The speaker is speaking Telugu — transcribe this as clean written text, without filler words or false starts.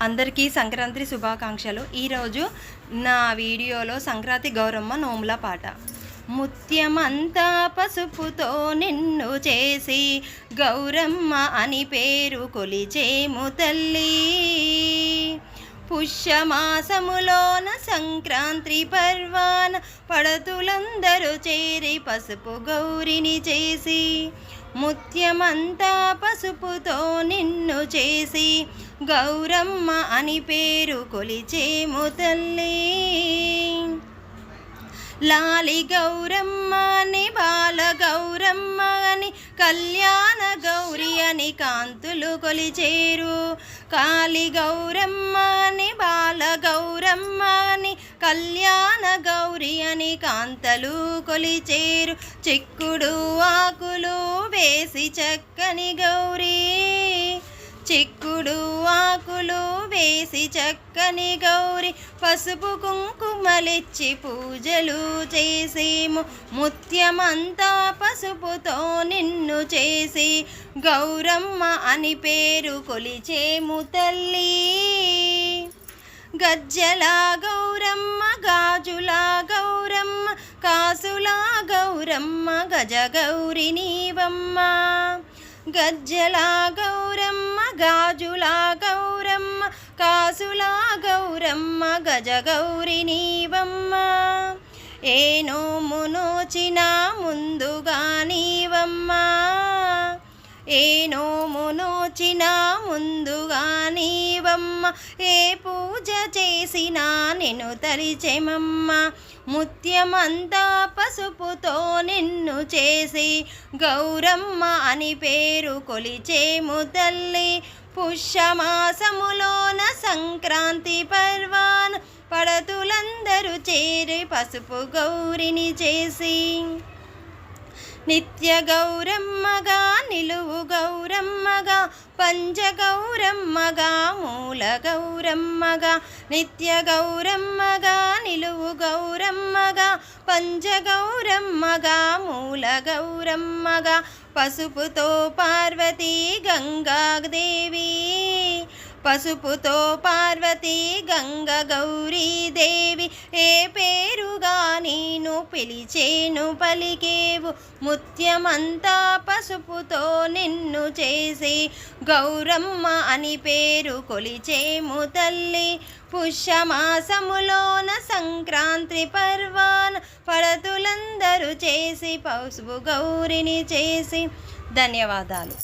అందరికీ సంక్రాంతి శుభాకాంక్షలు। ఈరోజు నా వీడియోలో సంక్రాంతి గౌరమ్మ నోముల పాట। ముత్యమంతా పసుపుతో నిన్ను చేసి గౌరమ్మ అని పేరు కొలిచేము తల్లి। పుష్యమాసములోన సంక్రాంతి పర్వాన పడతులందరూ చేరి పసుపు గౌరిని చేసి ముత్యమంతా పసుపుతో నిన్ను చేసి గౌరమ్మ అని పేరు కొలిచేము తల్లి। లాలి గౌరమ్మ అని బాల గౌరమ్మ అని కళ్యాణ గౌరి అని కాంతులు కొలిచేరు। కాళి గౌరమ్మ అని బాల గౌరమ్మ అని కళ్యాణ గౌరి అని కాంతలు కొలిచేరు। చిక్కుడు ఆకులు వేసి చక్కని గౌరీ చిక్కుడు ఆకులు వేసి చక్కని గౌరి పసుపు కుంకుమలిచ్చి పూజలు చేసేము। ముత్యమంతా పసుపుతో నిన్ను చేసి గౌరమ్మ అని పేరు కొలిచేము తల్లి। గజ్జల గౌరమ్మ గాజుల గౌరమ్మ కాసుల గౌరమ్మ గజ గౌరి నీవమ్మ। గజ్జల గౌరమ్మ గాజుల గౌరమ్మ కాసుల గౌరమ్మ గజ గౌరి నీవమ్మ। ఏ నోము నోచిన ముందుగా నీవమ్మ ఏ నోము నోచిన ముందుగా నీవమ్మ। ఏ పూజ చేసినా నిన్ను తలిచెమమ్మ। ముత్యమంతా పసుపుతో నిన్ను చేసి గౌరమ్మ అని పేరు కొలిచేము తల్లి। పుష్యమాసములోన సంక్రాంతి పర్వాన పడతులందరూ చేరి పసుపు గౌరిని చేసి నిత్య గౌరమ్మగా నిలువు గౌరమ్మగా పంచ గౌరమ్మగా మూల గౌరమ్మగా నిత్య గౌరమ్మగా నిలువు గౌరమ్మగా పంచ గౌరమ్మగా మూల గౌరమ్మగా పసుపుతో పార్వతీ గంగాదేవి పసుపుతో పార్వతీ గంగ గౌరీదేవి ఏ పేరుగా నేను పిలిచేను పలికేవు। ముత్యమంతా పసుపుతో నిన్ను చేసి గౌరమ్మ అని పేరు కొలిచేము తల్లి। పుష్యమాసములోన సంక్రాంతి పర్వాన పడతులందరూ చేసి పసుపు గౌరిని చేసి ధన్యవాదాలు।